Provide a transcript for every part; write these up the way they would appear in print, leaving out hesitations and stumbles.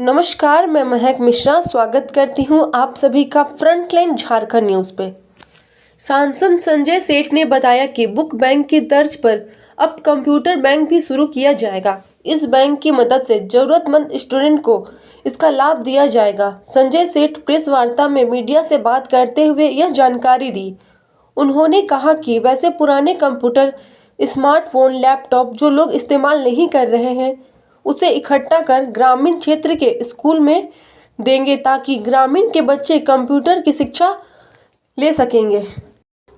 नमस्कार, मैं महक मिश्रा स्वागत करती हूं आप सभी का फ्रंटलाइन झारखंड न्यूज़ पे। सांसद संजय सेठ ने बताया कि बुक बैंक की तर्ज पर अब कंप्यूटर बैंक भी शुरू किया जाएगा। इस बैंक की मदद से जरूरतमंद स्टूडेंट को इसका लाभ दिया जाएगा। संजय सेठ प्रेस वार्ता में मीडिया से बात करते हुए यह जानकारी दी। उन्होंने कहा कि वैसे पुराने कंप्यूटर, स्मार्टफोन, लैपटॉप जो लोग इस्तेमाल नहीं कर रहे हैं उसे इकट्ठा कर ग्रामीण क्षेत्र के स्कूल में देंगे ताकि ग्रामीण के बच्चे कंप्यूटर की शिक्षा ले सकेंगे।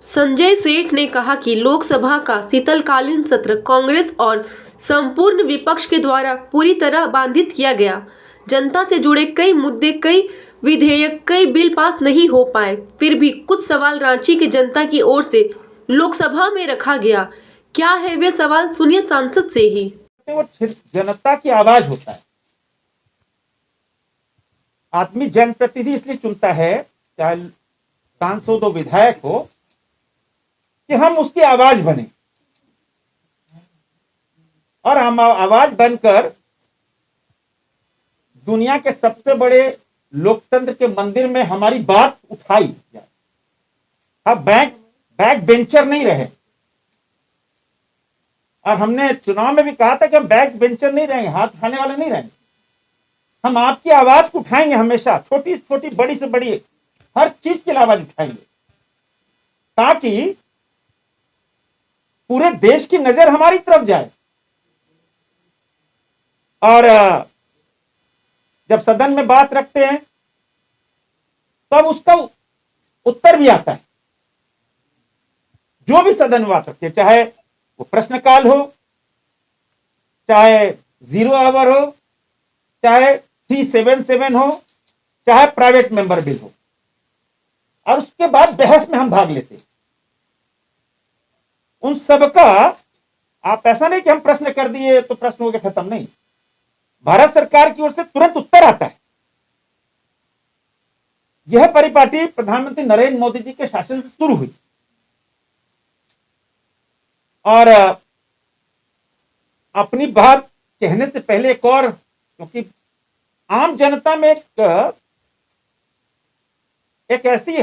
संजय सेठ ने कहा कि लोकसभा का शीतकालीन सत्र कांग्रेस और संपूर्ण विपक्ष के द्वारा पूरी तरह बाधित किया गया। जनता से जुड़े कई मुद्दे, कई विधेयक, कई बिल पास नहीं हो पाए। फिर भी कुछ सवाल रांची की जनता की ओर से लोकसभा में रखा गया। क्या है वे सवाल, सुनिए सांसद से ही। वो जनता की आवाज होता है। आदमी जनप्रतिनिधि इसलिए चुनता है, चाहे सांसद हो, विधायक हो, कि हम उसकी आवाज बने और हम आवाज बनकर दुनिया के सबसे बड़े लोकतंत्र के मंदिर में हमारी बात उठाई जाए। हम बैक बेंचर नहीं रहे। और हमने चुनाव में भी कहा था कि हम बैक बेंचर नहीं रहेंगे, हाथ उठाने वाले नहीं रहेंगे। हम आपकी आवाज को उठाएंगे हमेशा, छोटी छोटी, बड़ी से बड़ी, हर चीज की आवाज उठाएंगे ताकि पूरे देश की नजर हमारी तरफ जाए। और जब सदन में बात रखते हैं तब उसका उत्तर भी आता है। जो भी सदन में बात रखते हैं, चाहे वो प्रश्नकाल हो, चाहे 0 आवर हो, चाहे 377 हो, चाहे प्राइवेट मेंबर बिल हो, और उसके बाद बहस में हम भाग लेते। उन सबका आप ऐसा नहीं कि हम प्रश्न कर दिए तो प्रश्न हो गया, खत्म नहीं। भारत सरकार की ओर से तुरंत उत्तर आता है। यह परिपाटी प्रधानमंत्री नरेंद्र मोदी जी के शासन से शुरू हुई और अपनी बात कहने से पहले एक और, क्योंकि आम जनता में एक ऐसी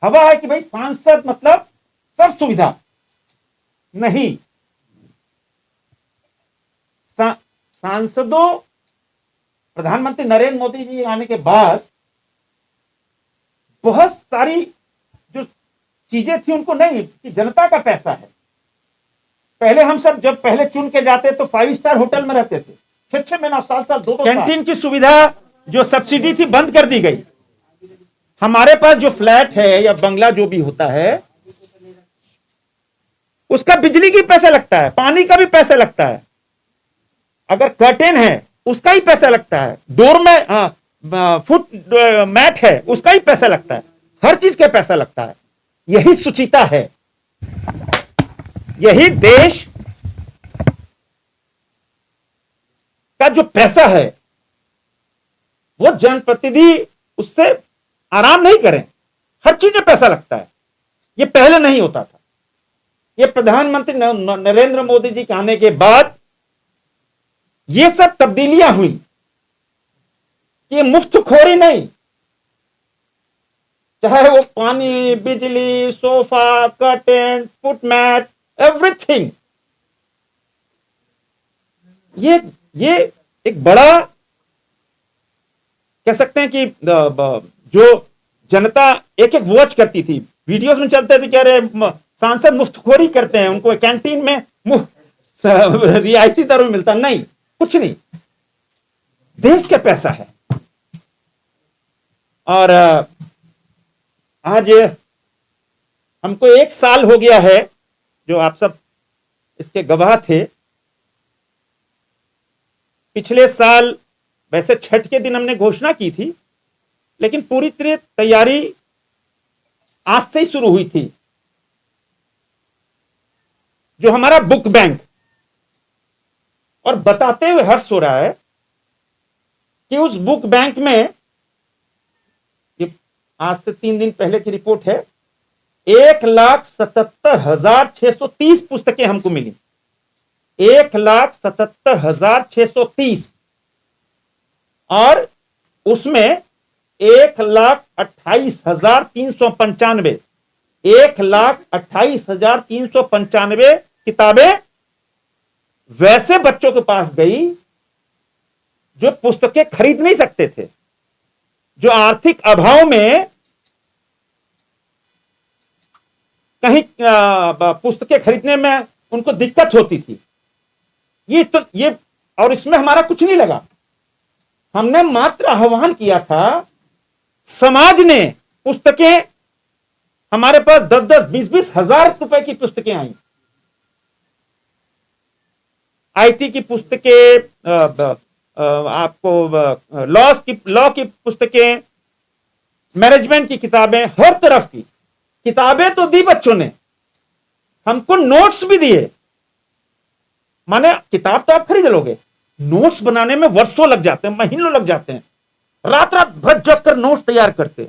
हवा है कि भाई सांसद मतलब सब सुविधा नहीं। सांसदों, प्रधानमंत्री नरेंद्र मोदी जी आने के बाद बहुत सारी जो चीजें थी उनको नहीं, कि जनता का पैसा है। पहले हम सब जब पहले चुन के जाते तो 5 स्टार होटल में रहते थे, 6 महीना, 7 साल, 2 कैंटीन की सुविधा जो सब्सिडी थी बंद कर दी गई। हमारे पास जो फ्लैट है या बंगला जो भी होता है उसका बिजली की पैसा लगता है, पानी का भी पैसा लगता है, अगर कर्टेन है उसका ही पैसा लगता है, डोर में फुट मैट है उसका ही पैसा लगता है, हर चीज का पैसा लगता है। यही सुचिता है, यही देश का जो पैसा है वो जनप्रतिनिधि उससे आराम नहीं करें, हर चीज में पैसा लगता है। ये पहले नहीं होता था। ये प्रधानमंत्री नरेंद्र मोदी जी के आने के बाद ये सब तब्दीलियां हुई। ये मुफ्तखोरी नहीं, चाहे वो पानी, बिजली, सोफा, कर्टेन, फुटमैट, एवरीथिंग। ये एक बड़ा कह सकते हैं कि जो जनता एक एक वॉच करती थी, वीडियोस में चलते थे, कह रहे सांसद मुफ्तखोरी करते हैं, उनको कैंटीन में रियायती दर में मिलता। नहीं, कुछ नहीं, देश का पैसा है। और आज हमको 1 साल हो गया है, जो आप सब इसके गवाह थे। पिछले साल वैसे छठ के दिन हमने घोषणा की थी, लेकिन पूरी तरह तैयारी आज से ही शुरू हुई थी। जो हमारा बुक बैंक, और बताते हुए हर्ष हो रहा है कि उस बुक बैंक में, ये आज से 3 दिन पहले की रिपोर्ट है, 1,77,630 पुस्तकें हमको मिली। 1,77,630 और उसमें 1,28,395 1,28,395 किताबें वैसे बच्चों के पास गई जो पुस्तकें खरीद नहीं सकते थे, जो आर्थिक अभाव में कहीं पुस्तकें खरीदने में उनको दिक्कत होती थी। ये और इसमें हमारा कुछ नहीं लगा। हमने मात्र आह्वान किया था, समाज ने पुस्तकें, हमारे पास 10-10, 20-20 हजार रुपए की पुस्तकें आई, आईटी की पुस्तकें, आपको लॉ की पुस्तकें, मैनेजमेंट की किताबें, हर तरफ की किताबें तो दी बच्चों ने, हमको नोट्स भी दिए। माने किताब तो आप खरीद लोगे, नोट्स बनाने में वर्षों लग जाते हैं, महीनों लग जाते हैं, रात रात भर जग कर नोट्स तैयार करते।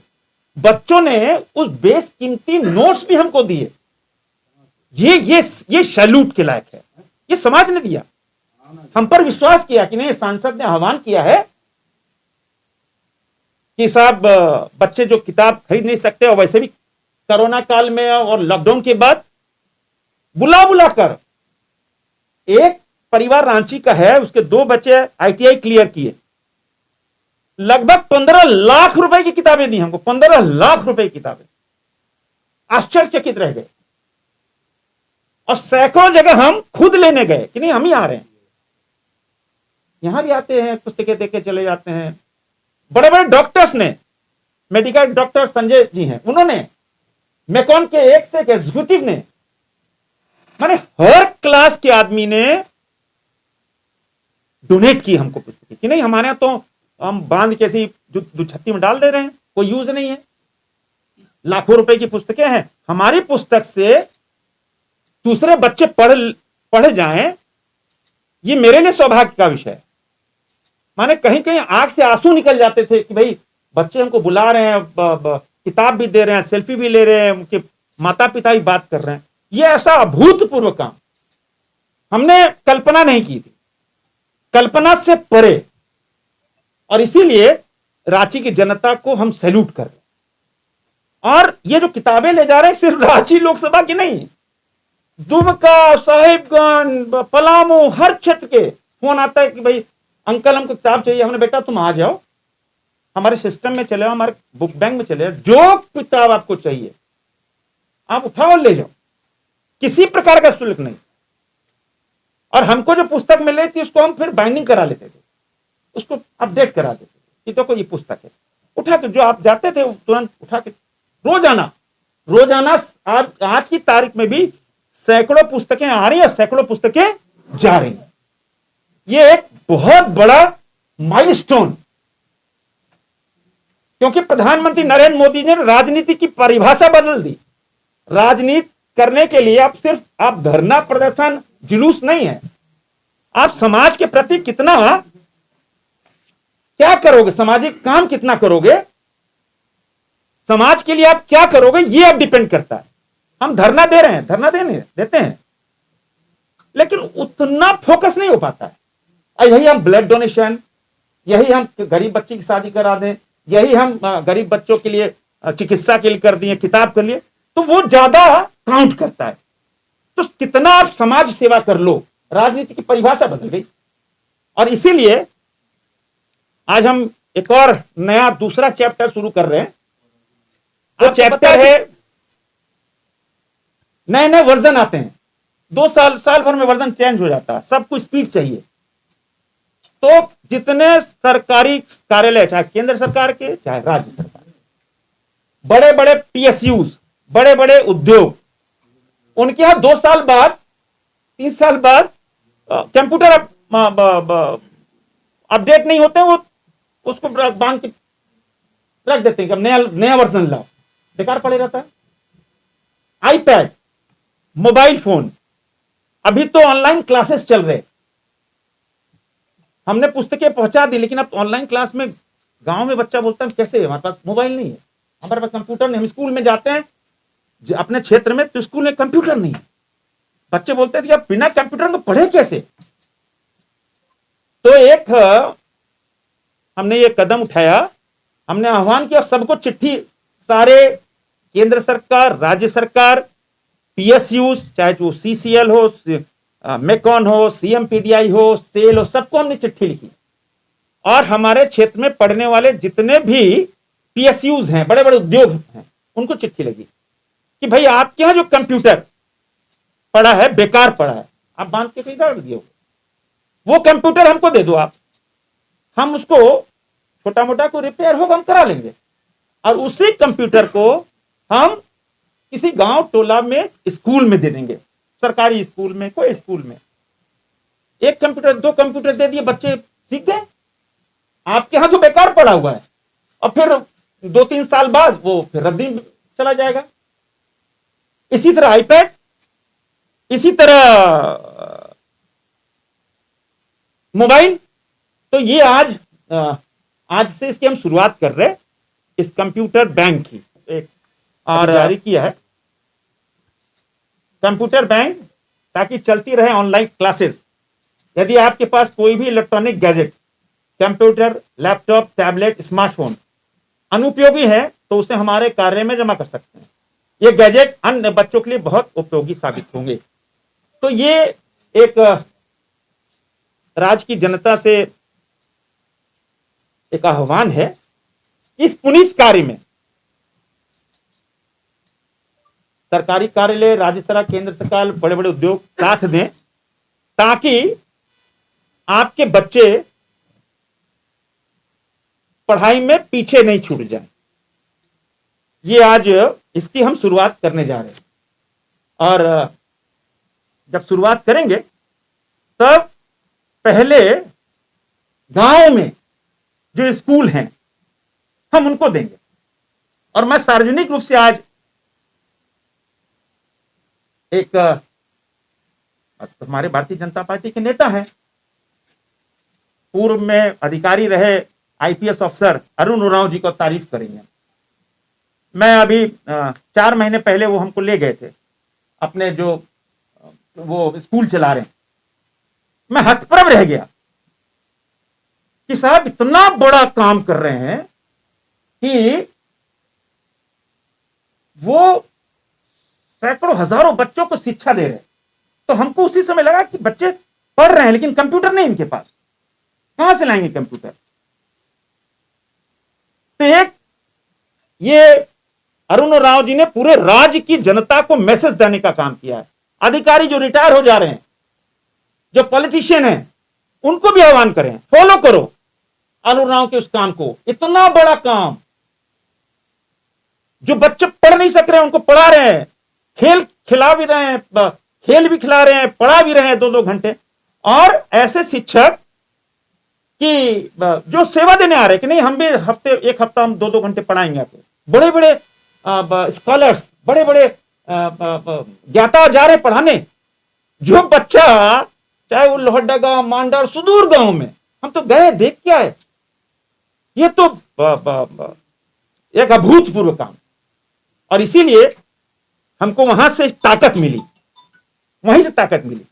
बच्चों ने उस बेशकीमती नोट्स भी हमको दिए। ये सैल्यूट के लायक है। ये समाज ने दिया, हम पर विश्वास किया कि नहीं, सांसद ने आह्वान किया है कि साहब बच्चे जो किताब खरीद नहीं सकते, और वैसे भी कोरोना काल में और लॉकडाउन के बाद बुला कर, एक परिवार रांची का है, उसके 2 बच्चे आईटीआई क्लियर किए, लगभग 15 लाख रुपए की किताबें दी हमको, 15 लाख रुपए की किताबें। आश्चर्यचकित रह गए। और सैकड़ों जगह हम खुद लेने गए कि नहीं, हम ही आ रहे हैं, यहां भी आते हैं, पुस्तकें देके चले जाते हैं। बड़े बड़े डॉक्टर्स ने, मेडिकल डॉक्टर संजय जी हैं, उन्होंने, मेकॉन के एक से एक एग्जीक्यूटिव ने, माने हर क्लास के आदमी ने डोनेट की हमको पुस्तकें कि नहीं, हमारे यहां तो हम बांध कैसी दुछत्ती में डाल दे रहे हैं, कोई यूज नहीं है, लाखों रुपए की पुस्तकें हैं। हमारी पुस्तक से दूसरे बच्चे पढ़ जाएं, ये मेरे लिए सौभाग्य का विषय है। माने कहीं कहीं आंख से आंसू निकल जाते थे कि भाई बच्चे हमको बुला रहे हैं, किताब भी दे रहे हैं, सेल्फी भी ले रहे हैं, उनके माता पिता भी बात कर रहे हैं। यह ऐसा अभूतपूर्व काम हमने कल्पना नहीं की थी, कल्पना से परे। और इसीलिए रांची की जनता को हम सैल्यूट कर रहे हैं। और ये जो किताबें ले जा रहे हैं, सिर्फ रांची लोकसभा की नहीं, दुमका, साहिबगंज, पलामू, हर क्षेत्र के फोन आता है कि भाई अंकल हमको किताब चाहिए। हमने, बेटा तुम आ जाओ, हमारे सिस्टम में चले, हमारे बुक बैंक में चले, जो किताब आपको चाहिए आप उठाओ और ले जाओ, किसी प्रकार का शुल्क नहीं। और हमको जो पुस्तक मिल रही थी उसको हम फिर बाइंडिंग करा लेते थे, उसको अपडेट करा देते थे कि देखो ये पुस्तक है, उठा के जो आप जाते थे तुरंत उठा के, रोजाना आज की तारीख में भी सैकड़ों पुस्तकें आ रही है, सैकड़ों पुस्तकें जा रही हैं। ये एक बहुत बड़ा माइलस्टोन, क्योंकि प्रधानमंत्री नरेंद्र मोदी ने राजनीति की परिभाषा बदल दी। राजनीति करने के लिए आप धरना प्रदर्शन जुलूस नहीं है, आप समाज के प्रति कितना क्या करोगे, सामाजिक काम कितना करोगे, समाज के लिए आप क्या करोगे, ये अब डिपेंड करता है। हम धरना दे रहे हैं, धरना देते हैं, लेकिन उतना फोकस नहीं हो पाता है। यही हम ब्लड डोनेशन, यही हम गरीब बच्ची की शादी करा दें, यही हम गरीब बच्चों के लिए चिकित्सा के लिए कर दिए, किताब के लिए, तो वो ज्यादा काउंट करता है। तो कितना आप समाज सेवा कर लो, राजनीति की परिभाषा बदल गई। और इसीलिए आज हम एक और नया दूसरा चैप्टर शुरू कर रहे हैं। वो चैप्टर है, नए नए वर्जन आते हैं, 2 साल भर में वर्जन चेंज हो जाता है, सबको स्पीड चाहिए। तो जितने सरकारी कार्यालय, चाहे केंद्र सरकार के चाहे राज्य सरकार, बड़े बड़े पीएसयूज, बड़े बड़े उद्योग, उनके यहां 2 साल बाद 3 साल बाद कंप्यूटर अपडेट नहीं होते, वो उसको बांध के रख देते हैं कि नया वर्जन लाओ, बेकार पड़े रहता है। आईपैड, मोबाइल फोन, अभी तो ऑनलाइन क्लासेस चल रहे, हमने पुस्तकें पहुंचा दी, लेकिन अब ऑनलाइन क्लास में गांव में बच्चा बोलता है कैसे, हमारे पास मोबाइल नहीं है, हमारे पास कंप्यूटर नहीं। हम स्कूल में जाते हैं अपने क्षेत्र में, तो स्कूल में कंप्यूटर नहीं, बच्चे बोलते थे कि आप बिना कंप्यूटर को पढ़े कैसे। तो एक हमने ये कदम उठाया, हमने आह्वान किया, सबको चिट्ठी, सारे केंद्र सरकार, राज्य सरकार, पीएसयूज, चाहे वो सीसीएल हो, मेकॉन हो, सीएमपीडीआई हो, सेल हो, सबको हमने चिट्ठी लिखी। और हमारे क्षेत्र में पढ़ने वाले जितने भी पीएसयूज हैं, बड़े बड़े उद्योग हैं, उनको चिट्ठी लगी कि भाई आपके यहां जो कंप्यूटर पड़ा है, बेकार पड़ा है, आप बांध के कहीं डाल दिए, वो कंप्यूटर हमको दे दो आप, हम उसको छोटा मोटा कोई रिपेयर होगा हम करा लेंगे, और उसी कंप्यूटर को हम किसी गांव टोला में स्कूल में दे देंगे, सरकारी स्कूल में, कोई स्कूल में। एक कंप्यूटर, दो कंप्यूटर दे दिए, बच्चे सीख गए। आपके यहां तो बेकार पड़ा हुआ है, और फिर 2-3 साल बाद वो फिर रद्दी चला जाएगा। इसी तरह आईपैड, इसी तरह मोबाइल। तो ये आज से इसकी हम शुरुआत कर रहे हैं, इस कंप्यूटर बैंक की एक और जारी किया है, कंप्यूटर बैंक, ताकि चलती रहे ऑनलाइन क्लासेस। यदि आपके पास कोई भी electronic gadget, computer, laptop, tablet, smartphone अनुपयोगी है तो उसे हमारे कार्य में जमा कर सकते हैं। ये गैजेट अन्य बच्चों के लिए बहुत उपयोगी साबित होंगे। तो ये एक राज्य की जनता से एक आह्वान है, इस पुनीत कार्य में सरकारी कार्यालय, राज्य सरकार, केंद्र सरकार, बड़े बड़े उद्योग साथ दें, ताकि आपके बच्चे पढ़ाई में पीछे नहीं छूट जाएं। ये आज इसकी हम शुरुआत करने जा रहे हैं, और जब शुरुआत करेंगे तब पहले गांव में जो स्कूल हैं हम उनको देंगे। और मैं सार्वजनिक रूप से आज एक हमारे भारतीय जनता पार्टी के नेता हैं, पूर्व में अधिकारी रहे आईपीएस अफसर अरुण उरांव जी को तारीफ करेंगे। मैं अभी 4 महीने पहले वो हमको ले गए थे अपने जो वो स्कूल चला रहे हैं, मैं हतप्रभ रह गया कि साहब इतना बड़ा काम कर रहे हैं कि वो सैकड़ों हजारों बच्चों को शिक्षा दे रहे हैं। तो हमको उसी समय लगा कि बच्चे पढ़ रहे हैं लेकिन कंप्यूटर नहीं इनके पास, कहां से लाएंगे कंप्यूटर। तो एक ये अरुण राव जी ने पूरे राज्य की जनता को मैसेज देने का काम किया है। अधिकारी जो रिटायर हो जा रहे हैं, जो पॉलिटिशियन हैं, उनको भी आह्वान करें, फॉलो करो अरुण राव के उस काम को। इतना बड़ा काम, जो बच्चे पढ़ नहीं सक रहे हैं उनको पढ़ा रहे हैं, खेल खिला भी रहे हैं, खेल भी खिला रहे हैं, पढ़ा भी रहे हैं 2-2 घंटे। और ऐसे शिक्षक कि जो सेवा देने आ रहे हैं कि नहीं हम भी एक हफ्ता हम 2-2 घंटे पढ़ाएंगे आपको। बड़े बड़े स्कॉलर्स, बड़े बड़े ज्ञाता जा रहे पढ़ाने। जो बच्चा चाहे वो लोहरडा गांव, मांडर, सुदूर गांव में, हम तो गए देख के आए। ये तो एक अभूतपूर्व काम, और इसीलिए हमको वहां से ताकत मिली, वहीं से ताकत मिली।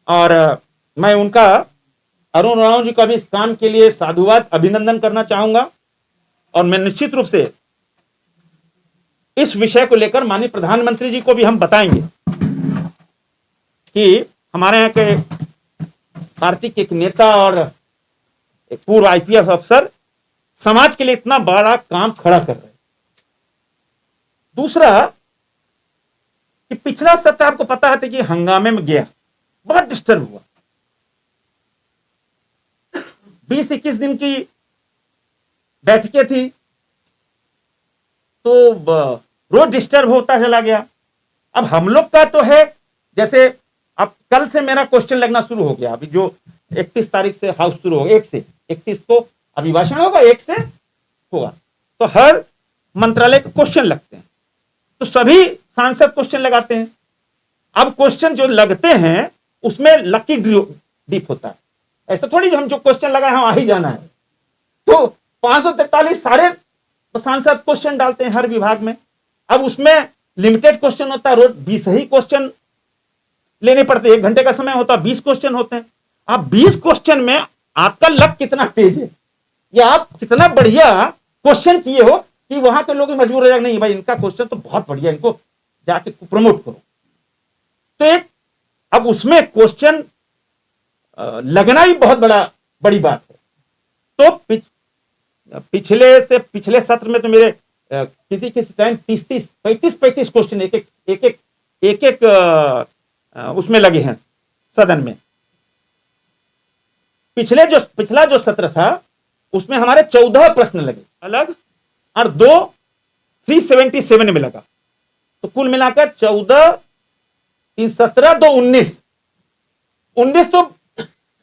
और मैं उनका, अरुण राव जी का भी इस काम के लिए साधुवाद, अभिनंदन करना चाहूंगा। और मैं निश्चित रूप से इस विषय को लेकर माननीय प्रधानमंत्री जी को भी हम बताएंगे कि हमारे यहाँ के पार्टी के एक नेता और एक पूर्व आईपीएस अफसर समाज के लिए इतना बड़ा काम खड़ा कर रहे हैं। दूसरा कि पिछला सत्र आपको पता है कि हंगामे में गया, बहुत डिस्टर्ब हुआ। 20-21 दिन की बैठकें थी, तो रोज डिस्टर्ब होता चला गया। अब हम लोग का तो है, जैसे अब कल से मेरा क्वेश्चन लगना शुरू हो गया। अभी जो 31 तारीख से हाउस शुरू होगा, 1 से 31 को अभिभाषण होगा, 1 से होगा, तो हर मंत्रालय के क्वेश्चन लगते हैं, तो सभी सांसद क्वेश्चन लगाते हैं। अब क्वेश्चन जो लगते हैं उसमें लकी डीप होता है। ऐसा थोड़ी हम जो क्वेश्चन लगाए हम आ ही जाना है। तो 543 सारे सांसद क्वेश्चन डालते हैं हर विभाग में। अब उसमें लिमिटेड क्वेश्चन होता है, रोज 20 ही क्वेश्चन लेने पड़ते हैं। 1 घंटे का समय होता है, 20 क्वेश्चन होते हैं। अब 20 क्वेश्चन में आपका लक कितना तेज है, या आप कितना बढ़िया क्वेश्चन किए हो कि वहां के लोग मजबूर हो जाए, नहीं भाई इनका क्वेश्चन तो बहुत बढ़िया, इनको जाके प्रमोट करो। तो एक अब उसमें क्वेश्चन लगना भी बहुत बड़ी बात है। तो पिछले सत्र में तो मेरे किसी किसी टाइम 35 क्वेश्चन एक उसमें लगे हैं सदन में। पिछला जो सत्र था उसमें हमारे 14 प्रश्न लगे अलग, और 2 377 में लगा, तो कुल मिलाकर 14 3 17 2 19 तो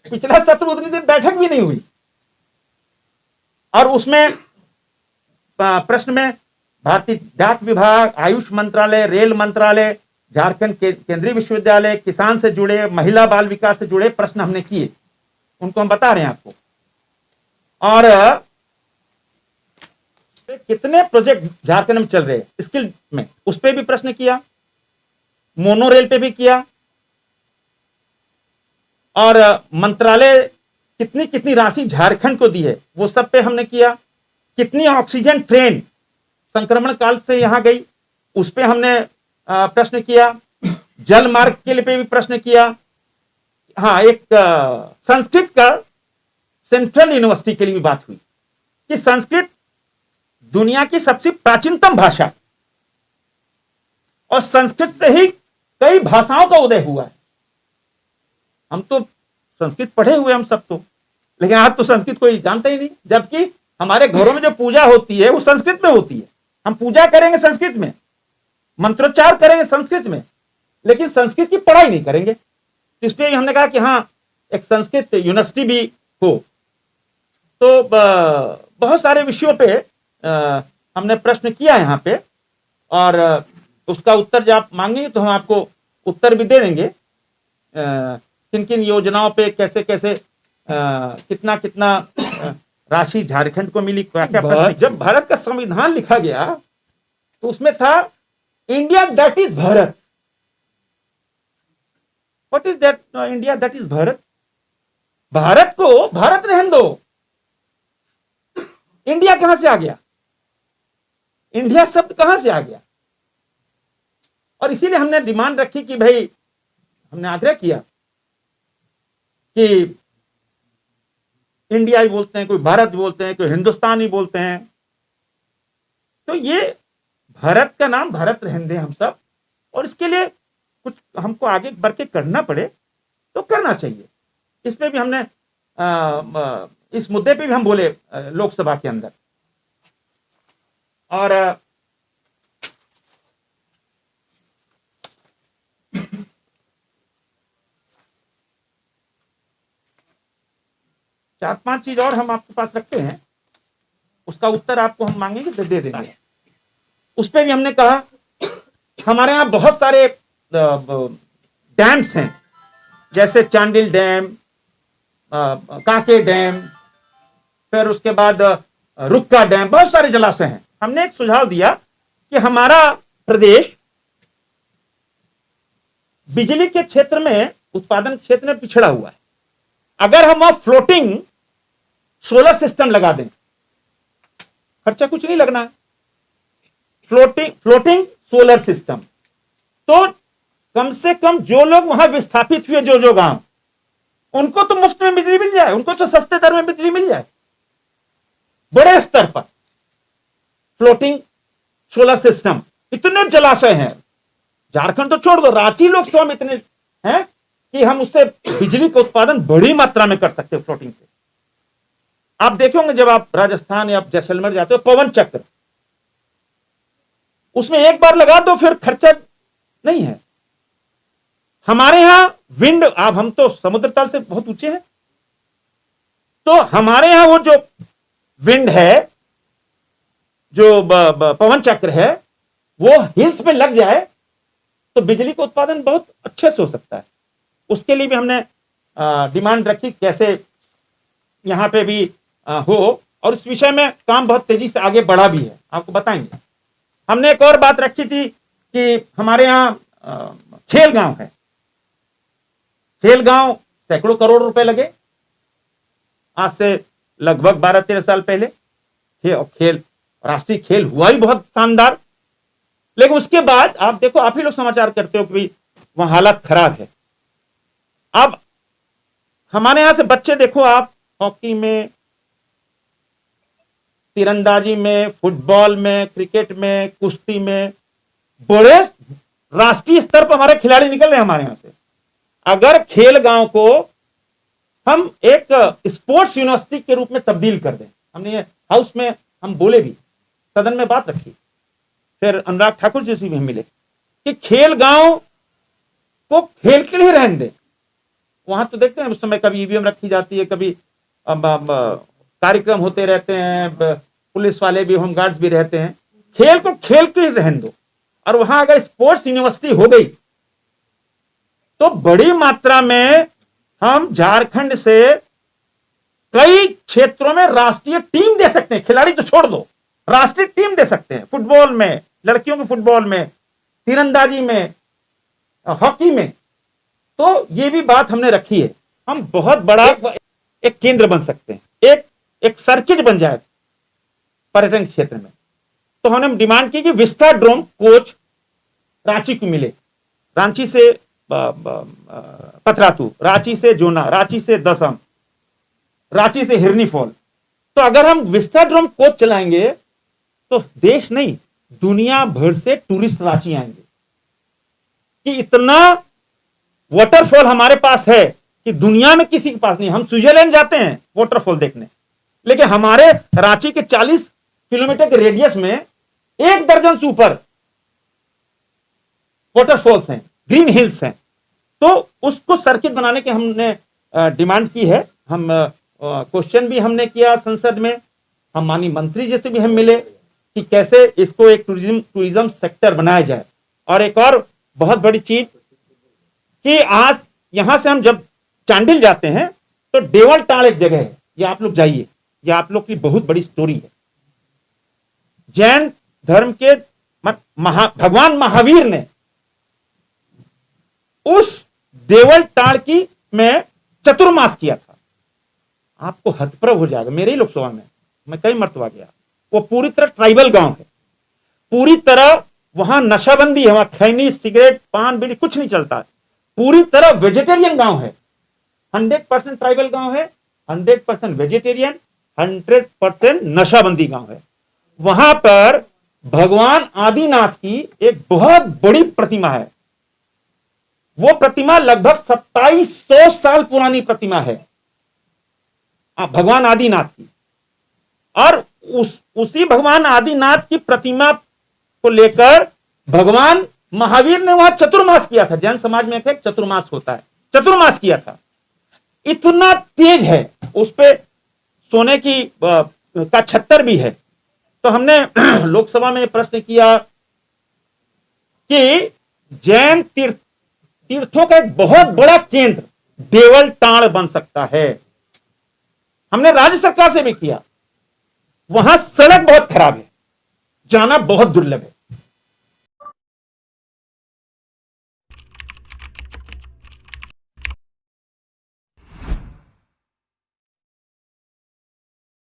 पिछला सत्र उतनी दिन बैठक भी नहीं हुई। और उसमें प्रश्न में भारतीय डाक विभाग, आयुष मंत्रालय, रेल मंत्रालय, झारखंड केंद्रीय विश्वविद्यालय, किसान से जुड़े, महिला बाल विकास से जुड़े प्रश्न हमने किए, उनको हम बता रहे हैं आपको। और कितने प्रोजेक्ट झारखंड में चल रहे हैं स्किल में, उस पर भी प्रश्न किया, मोनो रेल पे भी किया, और मंत्रालय कितनी राशि झारखंड को दी है वो सब पे हमने किया। कितनी ऑक्सीजन ट्रेन संक्रमण काल से यहां गई उस पे हमने प्रश्न किया। जल मार्ग के लिए पे भी प्रश्न किया। हाँ, एक संस्कृत का सेंट्रल यूनिवर्सिटी के लिए भी बात हुई कि संस्कृत दुनिया की सबसे प्राचीनतम भाषा, और संस्कृत से ही कई भाषाओं का उदय हुआ है। हम तो संस्कृत पढ़े हुए हम सब तो, लेकिन आज तो संस्कृत कोई जानता ही नहीं, जबकि हमारे घरों में जो पूजा होती है वो संस्कृत में होती है। हम पूजा करेंगे संस्कृत में, मंत्रोच्चार करेंगे संस्कृत में, लेकिन संस्कृत की पढ़ाई नहीं करेंगे। तो इसलिए हमने कहा कि हाँ, एक संस्कृत यूनिवर्सिटी भी हो। तो बहुत सारे विषयों पे हमने प्रश्न किया यहाँ पे, और उसका उत्तर जब आप मांगेंगे तो हम आपको उत्तर भी दे देंगे। किन किन योजनाओं पे कैसे कैसे कितना राशि झारखंड को मिली, क्या क्या प्रश्न। जब भारत का संविधान लिखा गया तो उसमें था India that is Bharat. What is that India that is Bharat? Bharat को भारत रहने दो, इंडिया कहां से आ गया? इंडिया शब्द कहां से आ गया? और इसीलिए हमने डिमांड रखी कि भाई, हमने आग्रह किया कि इंडिया ही बोलते हैं, कोई भारत बोलते हैं, कोई हिंदुस्तान ही बोलते हैं, तो ये भारत का नाम भारत रहने दें हम सब। और इसके लिए कुछ हमको आगे बढ़ के करना पड़े तो करना चाहिए। इसमें भी हमने इस मुद्दे पे भी हम बोले लोकसभा के अंदर। और चार पांच चीज और हम आपके पास रखते हैं, उसका उत्तर आपको हम मांगेंगे तो दे देंगे। उस पर भी हमने कहा, हमारे यहाँ बहुत सारे डैम्स हैं, जैसे चांडिल डैम, कांके डैम, फिर उसके बाद रुक्का डैम, बहुत सारे जलाशय हैं। हमने एक सुझाव दिया कि हमारा प्रदेश बिजली के क्षेत्र में, उत्पादन क्षेत्र में पिछड़ा हुआ है। अगर हम वहां फ्लोटिंग सोलर सिस्टम लगा दें, खर्चा कुछ नहीं लगना है, फ्लोटिंग सोलर सिस्टम, तो कम से कम जो लोग वहां विस्थापित हुए, जो गांव, उनको तो मुफ्त में बिजली मिल जाए, उनको तो सस्ते दर में बिजली मिल जाए। बड़े स्तर पर फ्लोटिंग सोलर सिस्टम, इतने जलाशय हैं, झारखंड तो छोड़ दो, रांची लोकसभा में इतने हैं कि हम उससे बिजली का उत्पादन बड़ी मात्रा में कर सकते हैं फ्लोटिंग से। आप देखे होंगे जब आप राजस्थान या जैसलमेर जाते हो, पवन चक्र, उसमें एक बार लगा दो फिर खर्चा नहीं है। हमारे यहां विंड, आप हम तो समुद्र तल से बहुत ऊंचे हैं, तो हमारे यहां वो जो विंड है, जो पवन चक्र है, वो हिल्स पे लग जाए तो बिजली का उत्पादन बहुत अच्छे से हो सकता है। उसके लिए भी हमने डिमांड रखी, कैसे यहां पे भी हो, और इस विषय में काम बहुत तेजी से आगे बढ़ा भी है, आपको बताएंगे। हमने एक और बात रखी थी कि हमारे यहां खेल गांव है, खेल गांव सैकड़ों करोड़ रुपए लगे, आज से लगभग 12-13 साल पहले। खेल राष्ट्रीय खेल हुआ ही बहुत शानदार, लेकिन उसके बाद आप देखो, आप ही लोग समाचार करते हो कि वहां हालत खराब है। अब हमारे यहां से बच्चे देखो आप, हॉकी में, तीरंदाजी में, फुटबॉल में, क्रिकेट में, कुश्ती में बड़े राष्ट्रीय स्तर पर हमारे खिलाड़ी निकल रहे हैं हमारे यहां से। अगर खेल गांव को हम एक स्पोर्ट्स यूनिवर्सिटी के रूप में तब्दील कर दें, हमने ये हाउस में हम बोले भी, सदन में बात रखी, फिर अनुराग ठाकुर जी से भी मिले कि खेल गांव को खेल के लिए रहने दें। वहां तो देखते हैं उस समय कभी ईवीएम रखी जाती है, कभी कार्यक्रम होते रहते हैं, पुलिस वाले भी, होमगार्ड्स भी रहते हैं। खेल को खेल के ही रहने दो। और वहां अगर स्पोर्ट्स यूनिवर्सिटी हो गई तो बड़ी मात्रा में हम झारखंड से कई क्षेत्रों में राष्ट्रीय टीम दे सकते हैं। खिलाड़ी तो छोड़ दो, राष्ट्रीय टीम दे सकते हैं। फुटबॉल में, लड़कियों के फुटबॉल में, तीरंदाजी में, हॉकी में। तो ये भी बात हमने रखी है। हम बहुत बड़ा एक केंद्र बन सकते हैं, एक सर्किट बन जाए पर्यटन क्षेत्र में। तो हमने डिमांड की कि विस्टाड्रोम कोच रांची को मिले, रांची से पथरातू, रांची से जोना, रांची से दसम, रांची से हिरनी फॉल। तो अगर हम विस्टाड्रोम कोच चलाएंगे तो देश नहीं, दुनिया भर से टूरिस्ट रांची आएंगे। कि इतना वाटरफॉल हमारे पास है कि दुनिया में किसी के पास नहीं। हम स्विट्जरलैंड जाते हैं वाटरफॉल देखने, लेकिन हमारे रांची के 40 किलोमीटर के रेडियस में 1 दर्जन से ऊपर वाटरफॉल्स हैं, ग्रीन हिल्स हैं। तो उसको सर्किट बनाने के हमने डिमांड की है। हम क्वेश्चन भी हमने किया संसद में, हम माननीय मंत्री जी से भी हम मिले कि कैसे इसको एक टूरिज्म सेक्टर बनाया जाए। और एक और बहुत बड़ी चीज कि आज यहां से हम जब चांडिल जाते हैं तो देवल टाड़ एक जगह है, ये आप लोग जाइए, ये आप लोग की बहुत बड़ी स्टोरी है। जैन धर्म के भगवान महावीर ने उस देवल टाड़ की में चतुर्मास किया था। आपको हतप्रभ हो जाएगा, मेरे ही लोकसभा में मैं कई मरतबा गया। वो पूरी तरह ट्राइबल गांव है, पूरी तरह वहां नशाबंदी है, वहां खैनी, सिगरेट, पान, बीड़ी कुछ नहीं चलता है। पूरी तरह वेजिटेरियन गांव है, 100% ट्राइबल गांव है, 100% वेजिटेरियन, 100% नशाबंदी गांव है। वहां पर भगवान आदिनाथ की एक बहुत बड़ी प्रतिमा है। वो प्रतिमा लगभग 2700 साल पुरानी प्रतिमा है भगवान आदिनाथ की। और उसी भगवान आदिनाथ की प्रतिमा को लेकर भगवान महावीर ने वहां चतुर्मास किया था। जैन समाज में एक चतुर्मास होता है, चतुर्मास किया था। इतना तेज है, उस पे सोने की का छत्तर भी है। तो हमने लोकसभा में प्रश्न किया कि जैन तीर्थों का एक बहुत बड़ा केंद्र देवल टाड़ बन सकता है। हमने राज्य सरकार से भी किया। वहां सड़क बहुत खराब है, जाना बहुत दुर्लभ है।